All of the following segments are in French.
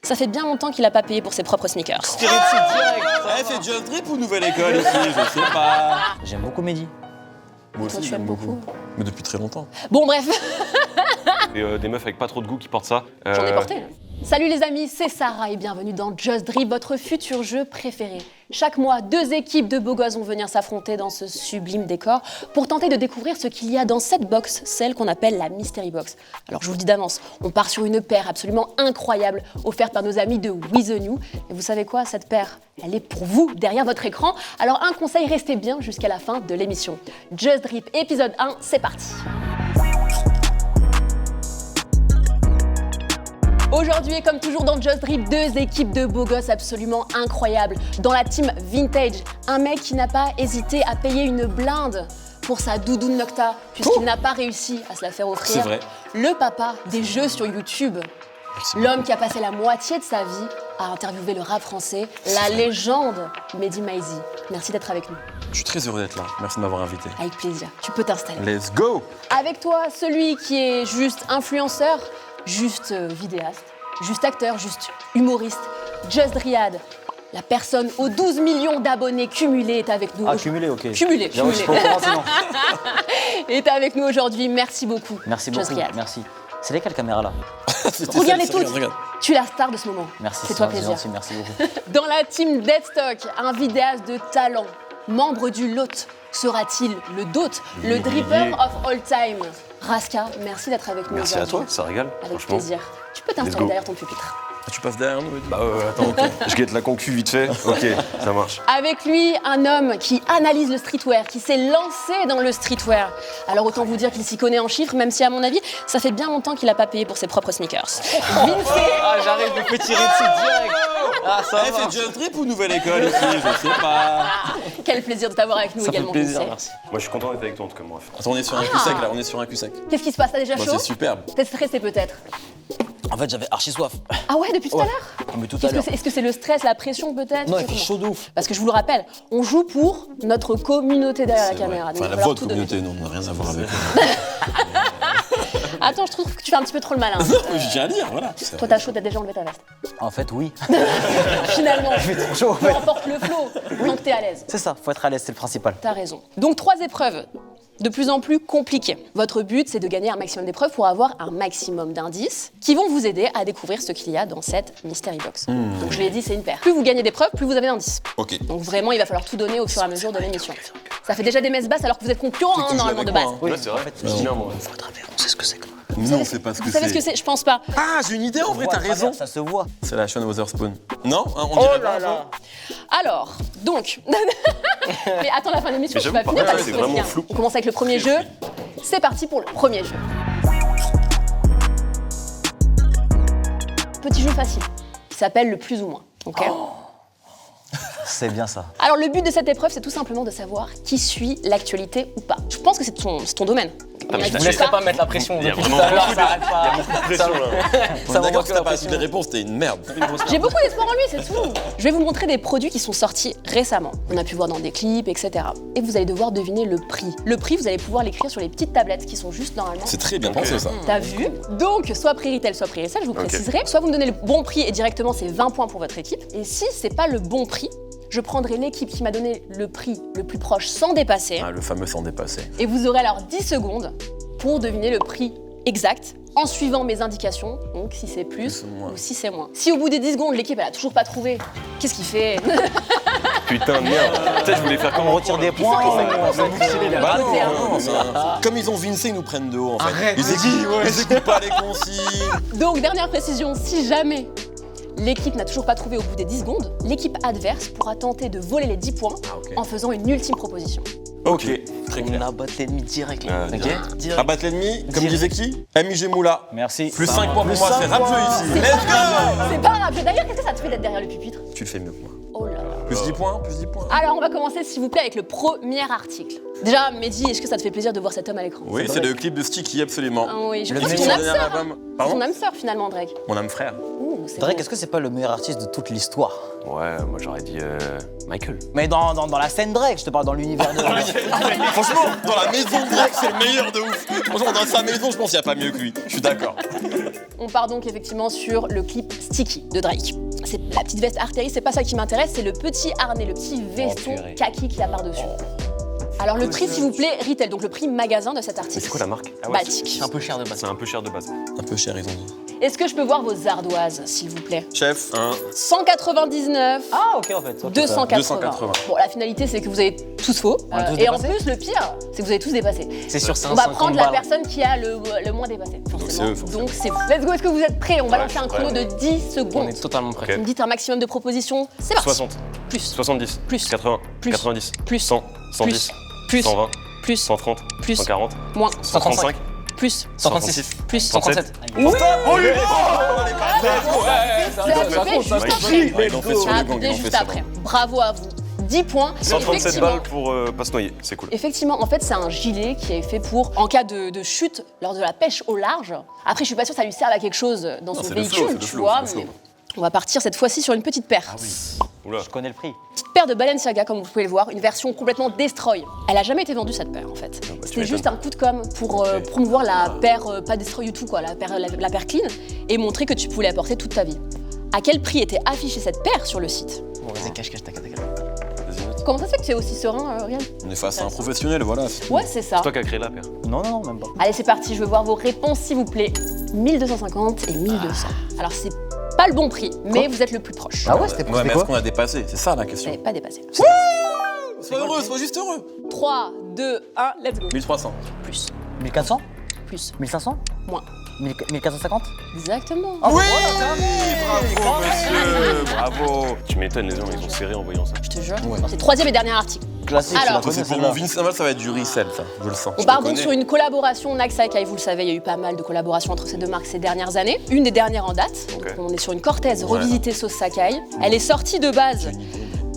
Ça fait bien longtemps qu'il a pas payé pour ses propres sneakers. C'est Just Drip ou Nouvelle École ici? Je sais pas. J'aime beaucoup Mehdi. Moi Toi, aussi, tu aimes j'aime beaucoup. beaucoup. Mais depuis très longtemps. Bon bref, Et des meufs avec pas trop de goût qui portent ça. j'en ai porté. Salut les amis, c'est Sarah et bienvenue dans Just Drip, votre futur jeu préféré. Chaque mois, 2 équipes de beaux gosses vont venir s'affronter dans ce sublime décor pour tenter de découvrir ce qu'il y a dans cette box, celle qu'on appelle la Mystery Box. Alors je vous le dis d'avance, on part sur une paire absolument incroyable offerte par nos amis de With The New. Et vous savez quoi, cette paire, elle est pour vous derrière votre écran. Alors un conseil, restez bien jusqu'à la fin de l'émission. Just Drip épisode 1, c'est parti. Aujourd'hui, et comme toujours dans Just Drip, 2 équipes de beaux gosses absolument incroyables. Dans la team Vintage, un mec qui n'a pas hésité à payer une blinde pour sa doudoune Nocta, puisqu'il n'a pas réussi à se la faire offrir. C'est vrai. Le papa des jeux sur YouTube. L'homme qui a passé la moitié de sa vie à interviewer le rap français, la légende Mehdi Maizi. Merci d'être avec nous. Je suis très heureux d'être là. Merci de m'avoir invité. Avec plaisir. Tu peux t'installer. Let's go! Avec toi, celui qui est juste influenceur, juste vidéaste, juste acteur, juste humoriste, Just Driad, la personne aux 12 millions d'abonnés cumulés est avec nous. Ah, cumulé, ok. Cumulé, J'avoue, je suis pas au courant, sinon. Est avec nous aujourd'hui. Merci beaucoup. Merci Just beaucoup, Driad. merci. C'est lesquelles caméras là? Regardez toutes. Tu es la star de ce moment. Merci, Fais-toi c'est plaisir. gentil, merci beaucoup. Dans la team Deadstock, un vidéaste de talent, membre du LOT, sera-t-il le DOT, le dripper of all time? Raska, merci d'être avec nous Merci à aujourd'hui. toi, ça régale. Avec franchement. plaisir. Tu peux Let's t'installer go. derrière ton pupitre. Ah, tu passes derrière nous? Bah attends, je guette la concu vite fait. Ok, ça marche. Avec lui, un homme qui analyse le streetwear, qui s'est lancé dans le streetwear. Alors autant vous dire qu'il s'y connaît en chiffres, même si à mon avis, ça fait bien longtemps qu'il n'a pas payé pour ses propres sneakers. Vinci, Ah, j'arrête de me tirer dessus direct. Ah, ça va. C'est Just Drip ou Nouvelle École ici? Je sais pas. quel plaisir de t'avoir avec nous Ça fait également. plaisir, Vinci. merci. Moi je suis content d'être avec toi en tout cas, bref. Attends, on est sur un cul sec là, on est sur un cul sec. Qu'est-ce qui se passe? T'as déjà Bah, chaud? c'est superbe. T'es stressé peut-être? En fait, j'avais archi soif. Ah ouais, depuis tout à l'heure? Mais tout à l'heure. Est-ce que c'est le stress, la pression peut-être? Non, il C'est fait comment? chaud de ouf. Parce que je vous le rappelle, on joue pour notre communauté derrière la C'est vrai. caméra. donc il Enfin, va la falloir votre tout donner. communauté, non, on n'a rien à voir avec Attends, je trouve que tu fais un petit peu trop le malin. Je tiens à dire, voilà. Toi, t'as chaud, t'as déjà enlevé ta veste. En fait, oui. Finalement, trop chaud, en peu fait. importe le flow, tant que t'es à l'aise. C'est ça, faut être à l'aise, c'est le principal. T'as raison. Donc 3 épreuves de plus en plus compliquées. Votre but, c'est de gagner un maximum d'épreuves pour avoir un maximum d'indices qui vont vous aider à découvrir ce qu'il y a dans cette Mystery Box. Donc je l'ai dit, c'est une paire. Plus vous gagnez d'épreuves, plus vous avez d'indices. Ok. Donc vraiment, il va falloir tout donner au fur et à mesure de l'émission. Ça fait déjà des messes basses alors que vous êtes concurrents hein, tu joues normalement de avec base. moi, hein. Oui, Ouais, c'est vrai. en fait, Je suis bien, moi. faut travers, on sait ce que c'est. Non, on sait pas ce que Vous savez ce que c'est. c'est? Je pense pas. Ah, j'ai une idée en vrai, t'as raison. Ça se voit. C'est la Sean Wotherspoon. Non, hein, on dirait pas. Alors, donc. Mais attends la fin de l'émission, Mais tu vas j'avoue, finir par par contre, c'est expliquer. vraiment flou. On commence avec le premier jeu. C'est parti pour le premier jeu. Petit jeu facile qui s'appelle le plus ou moins. Ok. C'est bien ça. Alors le but de cette épreuve, c'est tout simplement de savoir qui suit l'actualité ou pas. Je pense que c'est ton domaine. On a mais dit je Vous ça. laisserez pas mettre la pression. Il y a depuis vraiment tout à l'heure, beaucoup ça arrête pas. Pression là. On Ça est d'accord m'envoie que que t'as la pas su pression. des réponses, c'était une merde. J'ai beaucoup d'espoir en lui, c'est tout. Je vais vous montrer des produits qui sont sortis récemment. On a pu voir dans des clips, etc. Et vous allez devoir deviner le prix. Le prix, vous allez pouvoir l'écrire sur les petites tablettes qui sont juste normalement. C'est très bien pensé ça. T'as vu? Donc, soit prix retail, soit prix resell, je vous préciserai. Soit vous me donnez le bon prix et directement c'est 20 points pour votre équipe. Et si c'est pas le bon prix, je prendrai l'équipe qui m'a donné le prix le plus proche sans dépasser. Ah, le fameux sans dépasser. Et vous aurez alors 10 secondes pour deviner le prix exact en suivant mes indications. Donc, si c'est plus Plus ou moins. ou si c'est moins. Si au bout des 10 secondes, l'équipe elle a toujours pas trouvé, qu'est-ce qu'il fait? Putain de merde. Tu sais, je voulais faire On comment retire des points. Bah non, côté, hein. non, comme ils ont Vinci, ils nous prennent de haut en fait. Ils écoutent pas les consignes. Donc, dernière précision, si jamais l'équipe n'a toujours pas trouvé au bout des 10 secondes, l'équipe adverse pourra tenter de voler les 10 points ok. en faisant une ultime proposition. Ok, très On clair. abat l'ennemi direct là. Ah, Ok. Direct. Abattre l'ennemi, comme disait qui MIG Moula. Merci. Plus 5 points pour moi, c'est rap jeu ici. Let's go. C'est pas grave. D'ailleurs, qu'est-ce que ça te fait d'être derrière le pupitre? Tu le fais mieux que moi. Oh là là. Plus 10 points, plus 10 points. Alors, on va commencer, s'il vous plaît, avec le premier article. Déjà, Mehdi, est-ce que ça te fait plaisir de voir cet homme à l'écran? Oui, c'est le clip de Sticky, absolument. Ah oui, je Le pense que mec, ton Son âme dernier sœur. album. Ton Pardon âme sœur, finalement, Drake. Mon âme frère. Ouh, c'est Drake, beau. est-ce que c'est pas le meilleur artiste de toute l'histoire? Ouais, moi j'aurais dit Michael. Mais dans la scène Drake, je te parle dans l'univers de. Franchement, dans la maison de Drake, c'est le meilleur de ouf. Franchement, dans sa maison, je pense qu'il n'y a pas mieux que lui. Je suis d'accord. On part donc effectivement sur le clip Sticky de Drake. C'est la petite veste artérie, c'est pas ça qui m'intéresse, c'est le petit harnais, le petit veston kaki qu'il y a par-dessus. Alors le prix s'il vous plaît, retail, donc le prix magasin de cet article. C'est quoi la marque? Baltic. C'est un peu cher de base. C'est un peu cher de base. Un peu cher, ils ont dit. Est-ce que je peux voir vos ardoises, s'il vous plaît? Chef, 199. Ah, ok, en fait. Ok. 280. Bon, la finalité, c'est que vous avez tous faux. On a tous et en dépassé plus, le pire, c'est que vous avez tous dépassé. C'est sûr, c'est un On va 50 prendre la balles. personne qui a le moins dépassé, forcément. c'est eux, forcément. Donc c'est vous. Let's go, est-ce que vous êtes prêts? On va Ouais, lancer un je suis chrono prêt. de 10 On secondes. est totalement prêts. Vous me dites un maximum de propositions. C'est parti. 60, Plus, 70, Plus. 80, Plus. 90, Plus. 100, 110, plus, 120, plus, 130, plus, 140, moins, 135, plus, 136. plus, 137. Oui. Ça Ça fait juste après. Ouais, ils ont fait sur Ça a le gang, buté ils ont juste fait ça. après. Bravo à vous. 10 points. 137 Effectivement- balles pour pas se noyer, c'est cool. Effectivement, en fait, c'est un gilet qui est fait pour, en cas de chute lors de la pêche au large. Après, je suis pas sûre que ça lui serve à quelque chose dans son c'est le véhicule, flow, c'est le tu flow, vois. c'est le Mais flow. on va partir cette fois-ci sur une petite paire. Oula. Je connais le prix. Petite paire de Balenciaga, comme vous pouvez le voir, une version complètement destroy. Elle a jamais été vendue cette paire en fait. tu C'était m'étonnes. juste un coup de com pour promouvoir la paire pas destroy du tout quoi, la paire clean et montrer que tu pouvais la porter toute ta vie. À quel prix était affichée cette paire sur le site? Bon, vas-y, cache, tac. Vas-y, note. Comment ça se fait que tu es aussi serein, Rian? On est face à un professionnel, voilà. Ouais, c'est ça. C'est toi qui as créé la paire. Non, même pas. Allez, c'est parti, je veux voir vos réponses s'il vous plaît. 1250 et 1200. Alors c'est pas le bon prix, mais vous êtes le plus proche. Ah ouais, c'était Ouais, mais est-ce quoi? qu'on a dépassé? C'est ça la Vous question. n'avez pas dépassé. Sois heureux, sois juste heureux. 3, 2, 1, let's go. 1300. Plus, 1400 plus, 1500 moins. 1450 Exactement. Oui, bravo monsieur, bravo. Tu m'étonnes, les gens, ils ont serré en voyant ça. Je te jure. Ouais. C'est le troisième et dernier article. Classique, Alors, Toi, c'est pour mon Vince Naval, ça va être du resell, ça, je le sens. On part donc sur une collaboration Nike Sakai, vous le savez, il y a eu pas mal de collaborations entre ces deux marques ces dernières années. Une des dernières en date, Ok. donc on est sur une Cortez revisitée sauce Sakai. Elle est sortie de base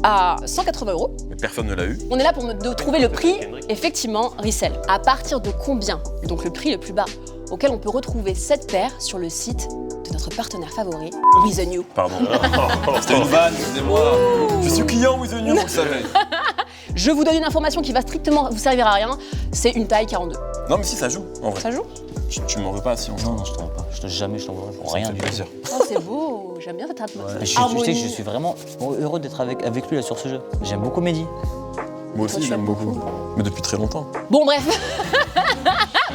à 180 €. Mais personne ne l'a eu. On est là pour de trouver le prix, effectivement, resell. À partir de combien, donc le prix le plus bas, auquel on peut retrouver cette paire sur le site de notre partenaire favori, With The New. Pardon. C'était une vanne, excusez-moi. Je suis client With The New, vous le savez. Je vous donne une information qui va strictement vous servir à rien, c'est une taille 42. Non, mais si, ça joue, en vrai. Ça joue? Tu m'en veux pas si on Non, non, je t'en veux pas. Jamais je t'en veux pour rien Ça me du fait tout. plaisir. Oh, c'est beau, j'aime bien cette atmosphère. Je sais que je suis vraiment heureux d'être avec lui là sur ce jeu. J'aime beaucoup Mehdi. Moi aussi, tu j'aime aimes beaucoup. Mais depuis très longtemps. Bon, bref.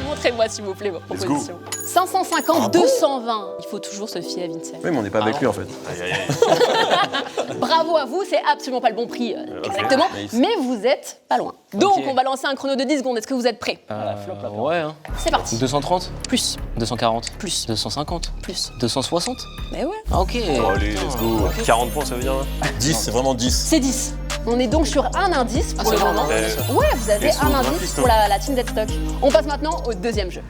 Montrez-moi, s'il vous plaît, vos Let's propositions. 550, 220. Il faut toujours se fier à Vincent. Oui, mais on n'est pas avec lui en fait. Aïe, aïe, aïe. Bravo à vous, c'est absolument pas le bon prix, exactement, Nice. mais vous êtes pas loin. Donc, Ok. on va lancer un chrono de 10 secondes. Est-ce que vous êtes prêts? Ouais, hein. C'est parti. 230, Plus, 240, plus, 250, plus. 260. Mais ouais. Ah, ok. Bon, allez, let's go. 40 points, ça veut dire là 10, c'est vraiment 10. C'est 10. On est donc sur un indice pour le c'est moment. vraiment Ouais, vous avez Et sous un le indice graphiste, pour la team Deadstock. On passe maintenant au deuxième jeu.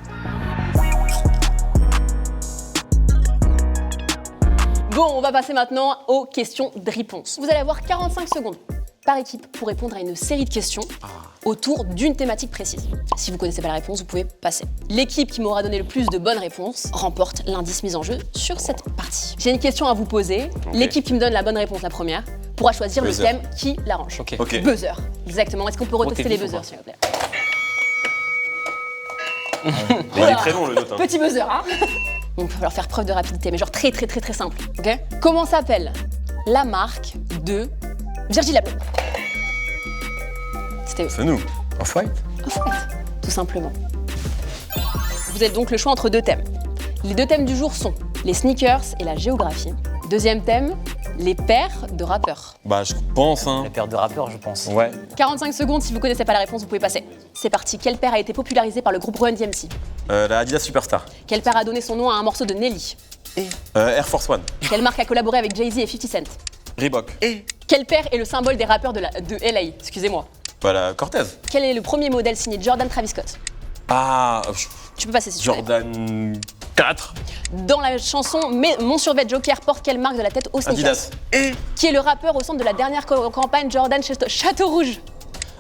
Bon, on va passer maintenant aux questions de réponse. Vous allez avoir 45 secondes par équipe pour répondre à une série de questions autour d'une thématique précise. Si vous connaissez pas la réponse, vous pouvez passer. L'équipe qui m'aura donné le plus de bonnes réponses remporte l'indice mis en jeu sur cette partie. J'ai une question à vous poser. L'équipe qui me donne la bonne réponse, la première, pourra choisir Buzzer. le thème qui l'arrange. Ok. Ok. Buzzer, exactement. Est-ce qu'on peut retester t'es les vif ou buzzers, pas s'il vous plaît? Il est très long le note. Hein. Petit buzzer, hein? Il va falloir faire preuve de rapidité, mais genre très simple, ok? Comment s'appelle la marque de Virgil Abloh? C'était C'est nous. Off-White. Off-White, tout simplement. Vous avez donc le choix entre deux thèmes. Les deux thèmes du jour sont les sneakers et la géographie. Deuxième thème, les paires de rappeurs. Bah, je pense, hein. La paire de rappeurs, je pense. Ouais. 45 secondes, si vous connaissez pas la réponse, vous pouvez passer. C'est parti. Quelle paire a été popularisée par le groupe Run DMC? La Adidas Superstar. Quelle paire a donné son nom à un morceau de Nelly? Air Force One. Quelle marque a collaboré avec Jay-Z et 50 Cent? Reebok. Quelle paire est le symbole des rappeurs de LA? Excusez-moi. Voilà, Cortez. Quel est le premier modèle signé Jordan Travis Scott? Ah, Tu peux passer si tu veux. Jordan 4. Dans la chanson Mon survêt Joker porte quelle marque de la tête aux sneakers? Adidas. Qui est le rappeur au centre de la dernière campagne Jordan Château Rouge?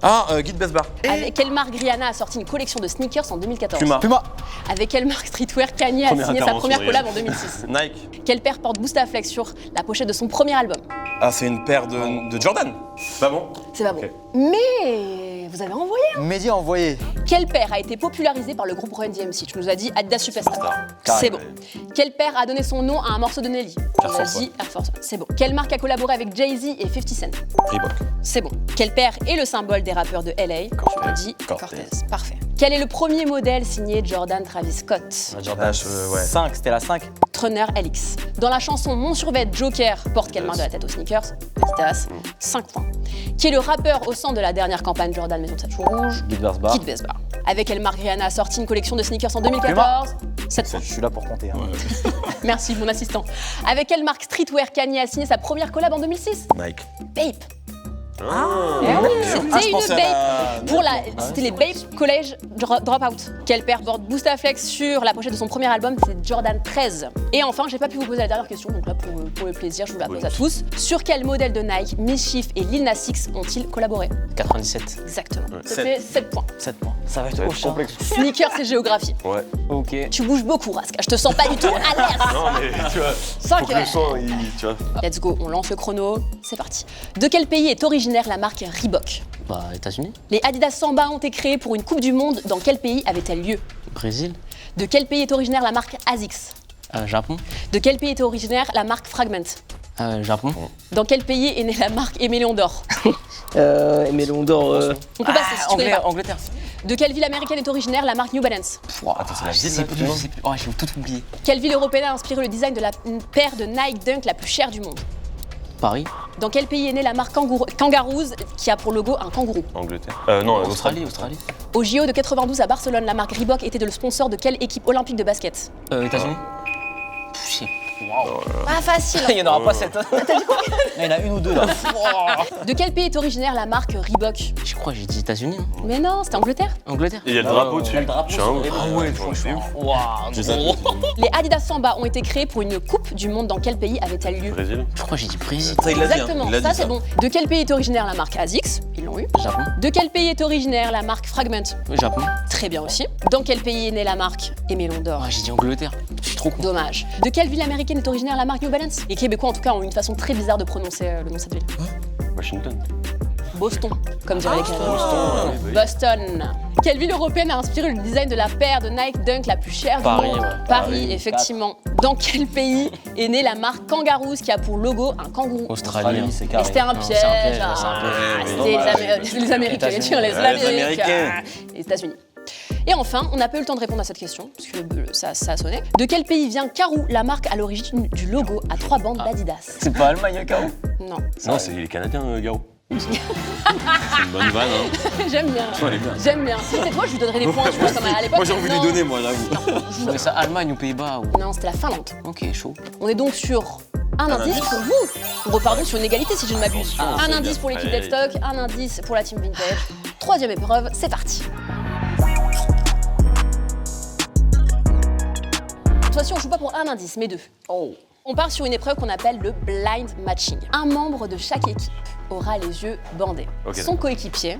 Ah, Guide Besbar. Avec quelle marque Rihanna a sorti une collection de sneakers en 2014? Puma. Avec quelle marque streetwear Kanye a Première signé sa intervention première de collab en 2006? Nike. Quelle paire porte Boostaflex sur la pochette de son premier album? Ah, c'est une paire de Jordan. Pas bon? C'est pas bon. Ok. Mais vous avez envoyé. Mehdi a envoyé. Quelle paire a été popularisée par le groupe Run DMC? Tu nous as dit Adidas Superstar. C'est bon. Quelle paire a donné son nom à un morceau de Nelly? Tu nous as dit Air Force One. C'est bon. Quelle marque a collaboré avec Jay-Z et 50 Cent? Reebok. C'est bon. Quelle paire est le symbole des rappeurs de LA? Tu nous as dit Cortez. Parfait. Quel est le premier modèle signé Jordan Travis Scott? Jordan 5, c'était la 5. Trunner LX. Dans la chanson Mon survêt, Joker porte quelle marque de la tête aux sneakers? Adidas. 5 points. Qui est le rappeur au centre de la dernière campagne Jordan Maison de Sacho Rouge? Kid Vesbar. Kid Vesbar. Avec quelle marque Rihanna a sorti une collection de sneakers en 2014? 7 points. Je suis là pour compter. Hein. Merci, mon assistant. Avec quelle marque streetwear Kanye a signé sa première collab en 2006? Nike. Bape. Ah, C'était je une pensais à Bape. C'était les Bape College Dropout. Quelle paire porte Boostaflex sur la pochette de son premier album? C'est Jordan 13. Et enfin, j'ai pas pu vous poser la dernière question, donc là pour le plaisir, je vous la pose à tous. Sur quel modèle de Nike Mischief et Lil Nas X ont-ils collaboré? 97. Exactement. Ça fait 7 points. 7 points. Ça va être complexe. Sneakers et géographie. Ouais. Ok. Tu bouges beaucoup, Raska. Je te sens pas du tout à l'aise. Non, mais tu vois. 5 Faut que le son, tu vois. Let's go, on lance le chrono. C'est parti. De quel pays est originaire la marque Reebok? Bah, États-Unis. Les Adidas Samba ont été créés pour une Coupe du Monde. Dans quel pays avait-elle lieu? Brésil. De quel pays est originaire la marque ASICS? Japon. De quel pays est originaire la marque Fragment? Japon. Dans quel pays est née la marque Éméléon d'Or? Mélon d'or. On peut passer si tu connais pas. Angleterre. De quelle ville américaine est originaire la marque New Balance? Attends, c'est la ville, je sais plus. Oh, j'ai tout oublié. Quelle ville européenne a inspiré le design de la paire de Nike Dunk la plus chère du monde? Paris. Dans quel pays est née la marque Kangaroos qui a pour logo un kangourou? Angleterre. Non, Australie. Au JO de 92 à Barcelone, la marque Reebok était le sponsor de quelle équipe olympique de basket? États-Unis. Pas facile. Il y en aura pas 7. Il y en a une ou deux là. De quel pays est originaire la marque Reebok? Je crois que j'ai dit États-Unis. Hein. Mais non, c'était Angleterre. Angleterre. Et il y a le drapeau dessus. Il y a le drapeau Je suis un ouf. Ah ouais, franchement. Waouh. Les Adidas Samba ont été créés pour une Coupe du Monde. Dans quel pays avait-elle lieu? Brésil. Je crois que j'ai dit Brésil. Ça, il l'a dit. Exactement, Il l'a ça dit, c'est bon. De quel pays est originaire la marque ASICS? Ils l'ont eu. Japon. De quel pays est originaire la marque Fragment? Japon. Très bien aussi. Dans quel pays est née la marque Éméléon d'Or? Ah, j'ai dit Angleterre. Je suis trop con. Dommage. De quelle ville américaine est originaire la marque New Balance? Les Québécois en tout cas ont une façon très bizarre de prononcer le nom de cette ville. Washington. Boston, comme dirait les Canadiens. Boston. Quelle ville européenne a inspiré le design de la paire de Nike Dunk la plus chère Paris, du monde? ouais. Paris, effectivement. Dans quel pays est née la marque Kangaroos qui a pour logo un kangourou? Australie. c'est Et carré. c'était un Non, piège. c'est un piège, ah, c'est un piège. c'était les Américains, États-Unis. les Américains. Américains. Les États-Unis. Et enfin, on n'a pas eu le temps de répondre à cette question, parce que ça a sonné. De quel pays vient Karoo, la marque à l'origine du logo à 3 bandes d'Adidas? C'est pas Allemagne, Caro. Non. Non, c'est les Canadiens, Garo. C'est une bonne vanne, hein. J'aime bien. Elle est bien. J'aime bien. Si c'était toi, je lui donnerais des points, tu vois, comme à l'époque. Moi, j'ai envie de lui Non. donner, moi, j'avoue. Je trouvais ça Allemagne ou Pays-Bas. Ou... Non, c'était la Finlande. Ok, chaud. On est donc sur un indice pour vous. On repart donc sur une égalité si je ne m'abuse. Un indice pour l'équipe Allez. Deadstock, un indice pour la team Vintage. Troisième épreuve, c'est parti. Cette fois-ci, on joue pas pour un indice, mais deux. On part sur une épreuve qu'on appelle le blind matching. Un membre de chaque équipe aura les yeux bandés. Ok. Son coéquipier,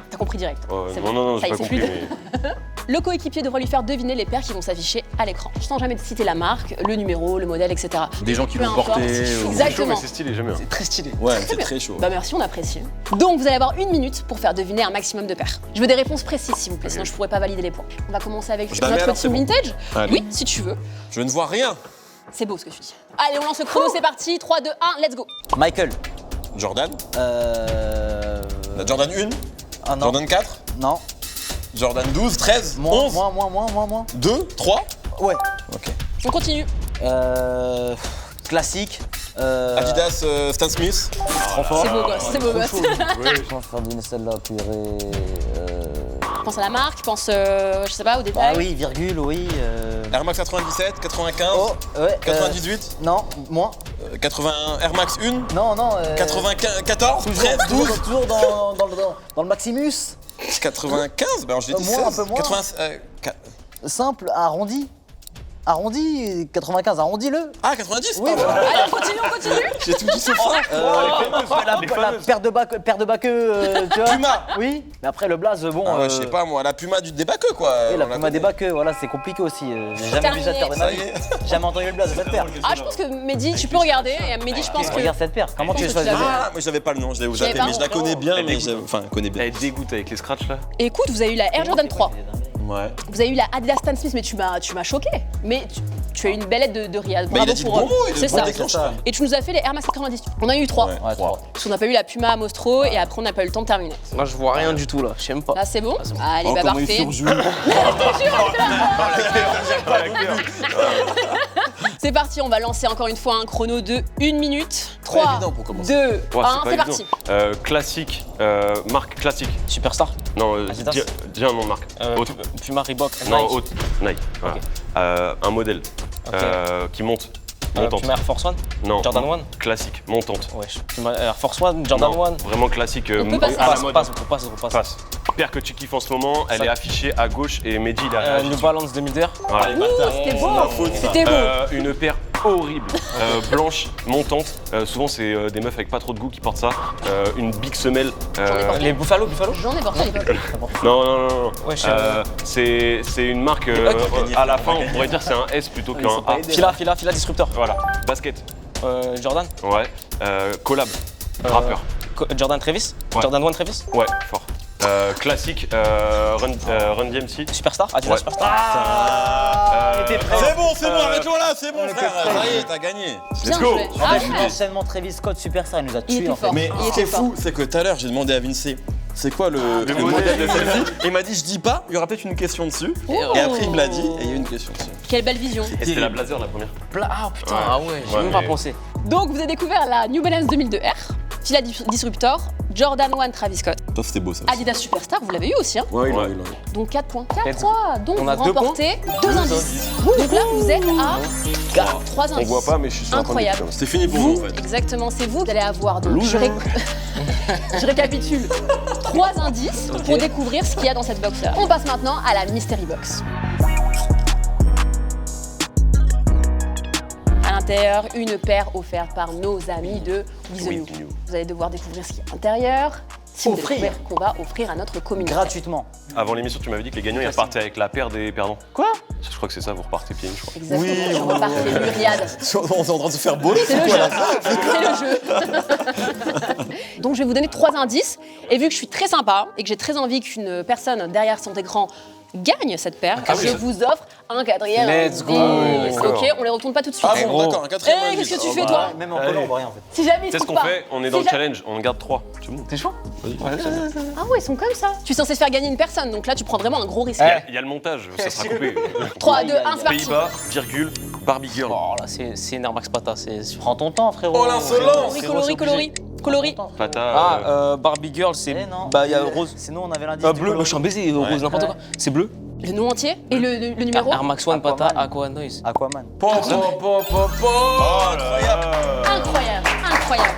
t'as compris direct. C'est Non, bon. non, Ça j'ai y est, pas c'est compris. fluide. Mais... Le coéquipier devra lui faire deviner les paires qui vont s'afficher à l'écran. Sans jamais citer la marque, le numéro, le modèle, etc. Des gens qui Peu vont importe. porter. C'est chaud, Exactement. mais c'est stylé, j'aime bien. C'est très stylé. Ouais, c'est très chaud. Bah merci, on apprécie. Donc vous allez avoir 1 minute pour faire deviner un maximum de paires. Je veux des réponses précises s'il vous plaît, sinon je pourrais pas valider les points. On va commencer avec Je la mets notre alors, team c'est bon. Vintage. Allez. Oui, si tu veux. Je ne vois rien. C'est beau ce que tu dis. Allez, on lance le chrono, c'est parti. 3, 2, 1, let's go. Michael. Jordan. Euh... La Jordan 1. Ah non. Jordan 4. Non. Jordan 12, 13, Moins, 11, moins. 2, 3. Ouais. Ok. On continue. Classique. Adidas Stan Smith. Trop fort. C'est beau gosse, c'est beau gosse. Je pense faire deviner celle-là, purée. Pense à la marque, pense, je sais pas, au détail. Ah oui, virgule, oui. Air Max 97, 95, Oh, ouais. 98, Non, moins. 81, Air Max 1, Non. 94, 13, 12, Toujours dans le Maximus. 95, bah alors je l'ai dit Moins, 16, un peu moins. 80, Simple, arrondi. Arrondi, 95, arrondis-le. ah 90 Oui, pardon. Allez, on continue. J'ai tout dit sauf ça. La paire de baqueux, tu vois. Puma. Oui, mais après le blaze, bon. Ah ouais, je sais pas moi, la Puma du débat que quoi. Oui, la on Puma connaît. des baqueux, voilà, c'est compliqué aussi. J'ai jamais vu cette paire de ma Ça vie. y est. Jamais entendu le blaze de cette paire. Ah, je pense que Mehdi, tu peux regarder. Et Mehdi, je pense que. Regarde cette paire, comment tu pense l'as que tu choisi? l'avais. Ah, moi j'avais pas le nom, je l'ai l'avais zappé, pas. mais je la connais bien, Elle mais dégoûte. enfin, je connais bien. Elle dégoûte avec les scratchs là. Écoute, vous avez eu la Air Jordan 3. Ouais. Vous avez eu la Adidas Stan Smith, mais tu m'as choqué. Mais tu as eu une belle aide de Riyad. Mais il Bravo a dit le pour bon eux. mot, il C'est est bon ça. déclencheur. Et tu nous as fait les Air Max 90. On a eu 3. Ouais. Ouais, 3. Parce qu'on n'a pas eu la Puma Mostro et après on n'a pas eu le temps de terminer. Moi, je vois rien du tout là, j'aime pas. Là, c'est bon. Allez, Oh, bah comment il parfait. surjoue. C'est parti, on va lancer encore une fois un chrono de 1 minute. 3, évident pour commencer. 2, 1, Ouais, pas c'est évident. parti. Classique, marque classique. Superstar. Non, Adidas. dis un nom de marque. Haute. Puma, Reebok, Non, Nike. haute. Nike. Voilà. Un modèle qui monte. Montante. Puma Air Force One. Non. Jordan 1. Classique, montante. Wesh. Puma Air Force One, Jordan Non, 1. Vraiment classique. On peut passer. à la Passe, mode. passe. Passe. Paire que tu kiffes en ce moment, elle Ça- est affichée à gauche et Mehdi il a réagi. New Balance 2002. Voilà. Ouh, c'était beau. C'était beau. Une paire horrible, blanche, montante. Souvent c'est des meufs avec pas trop de goût qui portent ça. Une big semelle. porté. Les Buffalo. J'en ai porté à l'époque. Non. Ouais, C'est une marque. À la fin, on pourrait dire c'est un S plutôt qu'un A. Fila Disruptor. Voilà. Basket. Jordan. Ouais. Collab. Rappeur. Jordan Travis. Ouais. Jordan 1 Travis. Ouais, fort. Classique. Run DMC. Superstar. Adidas Ouais. Superstar. C'est bon, arrête-toi là, c'est bon frère. Ça y est, t'as gagné. Bien go. joué. Ah ouais. L'enchaînement Travis Scott Superstar, il nous a Il tués était en fait. fort. Mais Il ce qui est était fort. fou, c'est que tout à l'heure j'ai demandé à Vince, c'est quoi le modèle de celle-ci. Il m'a dit je dis pas, il y aura peut-être une question dessus. Et après il me l'a dit et il y a eu une question dessus. Quelle belle vision. Et c'était la Blazer la première. Ah putain, Ouais. ah ouais, j'ai Ouais, même pas mais- pensé. Donc, vous avez découvert la New Balance 2002 R, Fila Disruptor, Jordan 1 Travis Scott, Toi c'était beau ça aussi. Adidas Superstar, vous l'avez eu aussi, hein. Ouais, il Ouais. l'a eu. Donc 4 points. Let's 4-3. Donc On vous a 2 remportez 2 indices. Donc là, vous êtes à 3 On indices. voit pas mais je suis sur un point de Incroyable. C'était fini pour nous Vous, en fait. exactement, c'est vous qui allez avoir donc, je récapitule, 3 indices pour découvrir ce qu'il y a dans cette box-là. On passe maintenant à la Mystery Box. À l'intérieur, une paire offerte par nos amis de With the New. With You. Vous allez devoir découvrir ce qu'il y a à l'intérieur. Si vous voulez Offrir. découvrir qu'on va offrir à notre communauté. Gratuitement. Avant l'émission, tu m'avais dit que les gagnants ils repartaient avec la paire des perdants. Quoi? Je crois que c'est ça, vous repartez pieds nus, je crois. Exactement, on repart les Muriades. On est en train de se faire boler, C'est le jeu. C'est le jeu. Donc je vais vous donner 3 indices. Et vu que je suis très sympa et que j'ai très envie qu'une personne derrière son écran gagne cette paire, je vous offre un quatrième Let's indice. go. Ah Ok, on les retourne pas tout de suite. Ah bon, d'accord, un quatrième Eh, indice. qu'est-ce que tu Oh, fais bah. toi Même en collant, on voit rien en fait. Si jamais ils C'est ce trouvent qu'on pas. fait, on est Si dans le jamais- challenge, on garde 3. C'est bon. T'es chaud? Ah ouais, ils sont comme ça. Tu es censé faire gagner une personne, donc là tu prends vraiment un gros risque. Il y a le montage, ça sera coupé. 3, 2, 1, c'est parti. Pays-Bas, virgule, Barbie Girl. Oh là, c'est une Air Max Pata. Prends ton temps, frérot. Oh l'insolence. Coloris. Pata. Barbie Girl, c'est. Eh non. Bah, il y a rose. Sinon, on avait l'indice. du Bleu, coloris. moi je suis un baiser, rose, n'importe quoi. C'est bleu. Le nom entier et le numéro. Air Max One Pata, Aquaman. Aqua Noise. Aquaman. Incroyable, incroyable.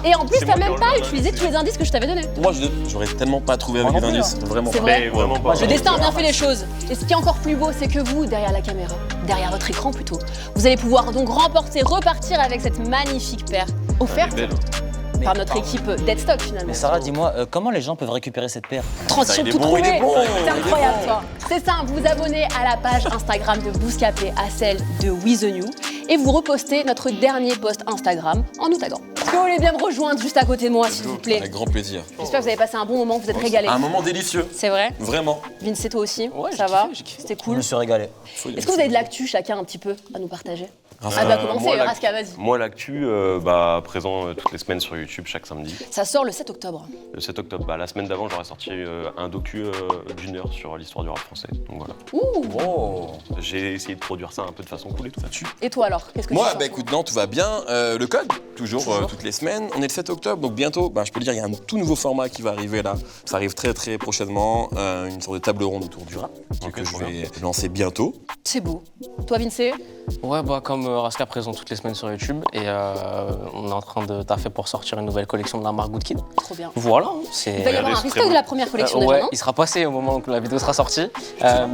Et en plus, C'est t'as moi même qui pas aurais utilisé tous les indices que je t'avais donnés. Moi j'aurais tellement pas trouvé avec Moi les non plus, indices, vraiment. C'est vrai. Mais vraiment pas. Le destin a bien fait les choses. Et ce qui est encore plus beau, c'est que vous, derrière la caméra, derrière votre écran plutôt, vous allez pouvoir donc repartir avec cette magnifique paire offerte Elle est belle. par notre équipe Deadstock finalement. Mais Sarah, dis-moi, comment les gens peuvent récupérer cette paire? Transition il est toute bon, il est trouvée. bon, C'est il est incroyable, bon. toi. C'est simple, vous vous abonnez à la page Instagram de Bouscapé, à celle de With the New, et vous repostez notre dernier post Instagram en nous taguant. Est-ce que vous voulez bien me rejoindre juste à côté de moi, s'il vous plaît? Avec grand plaisir. J'espère que vous avez passé un bon moment, vous êtes régalés. Un moment délicieux, C'est vrai? vraiment. Vince, toi aussi? Ouais, ça j'ai va? kiffé, j'ai kiffé. C'était Je cool. me suis régalé. Est-ce que vous avez de l'actu chacun un petit peu à nous partager? Ah bah commencer, moi, Raska, vas-y. Moi, l'actu, présent toutes les semaines sur YouTube, chaque samedi. Ça sort le 7 octobre. Le 7 octobre, la semaine d'avant, j'aurais sorti un docu d'une heure sur l'histoire du rap français. Donc voilà. Ouh! Oh. J'ai essayé de produire ça un peu de façon cool et tout. Et toi alors? Qu'est-ce que Moi, tu sors? bah écoute, non, tout va bien. Le code, toujours, toutes les semaines. On est le 7 octobre, donc bientôt, je peux le dire, il y a un tout nouveau format qui va arriver là. Ça arrive très très prochainement, une sorte de table ronde autour du rap que je vais lancer bientôt. C'est beau. Toi, Vincé? Ouais, comme Raska présente toutes les semaines sur YouTube et on est en train de taffer pour sortir une nouvelle collection de la marque Good Kid. Trop bien. Voilà, Il va y avoir un restock de la première collection déjà, ouais, non? il sera passé au moment où la vidéo sera sortie.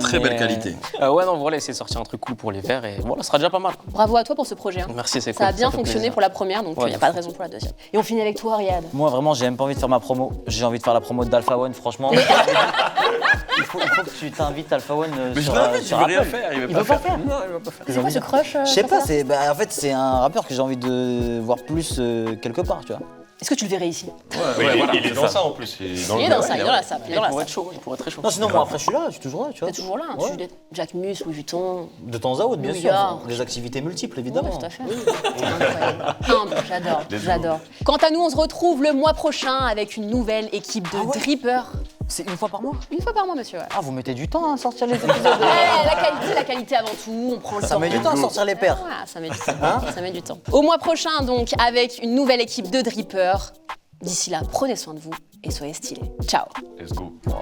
Très belle qualité. Ouais, non, voilà, essayer de sortir un truc cool pour l'hiver et voilà, ce sera déjà pas mal. Bravo à toi pour ce projet. Hein. Merci, c'est cool. Ça a bien fait fonctionné plaisir. pour la première, donc il Ouais, n'y a pas de raison pour la deuxième. Et on finit avec toi, Riyad. Moi, vraiment, j'ai même pas envie de faire ma promo. J'ai envie de faire la promo d'Alpha One, franchement. il faut que tu t'invites Alpha One Mais sur, je l'invite, sur il veut rien Apple. faire, il veut Il pas veut pas faire. faire. Non, il veut pas faire. C'est quoi ce crush Je sais pas, Alpha? en fait, c'est un rappeur que j'ai envie de voir plus quelque part, tu vois. Est-ce que tu le verrais ici? Il est dans ça en plus. Il est dans ça, il est dans la salle. Il pourrait être chaud, il pourrait être très chaud. Non, sinon, moi, après, je suis là, je suis toujours là, tu vois. T'es toujours là, hein, Ouais. tu Jack Mus, Louis Vuitton. De temps à autre, bien New sûr. York. Des activités multiples, évidemment. Ouais, tout à fait. Incroyable. J'adore, j'adore. Quant à nous, on se retrouve le mois prochain avec une nouvelle équipe de drippers. C'est une fois par mois? Une fois par mois, monsieur. Ouais. Ah, vous mettez du temps à sortir les épisodes. La qualité avant tout, on prend le temps. Ça met du temps à sortir les paires. Ouais, ça met du temps. Ça met du temps. Au mois prochain, donc, avec une nouvelle équipe de drippers. D'ici là, prenez soin de vous et soyez stylés. Ciao. Let's go. Wow.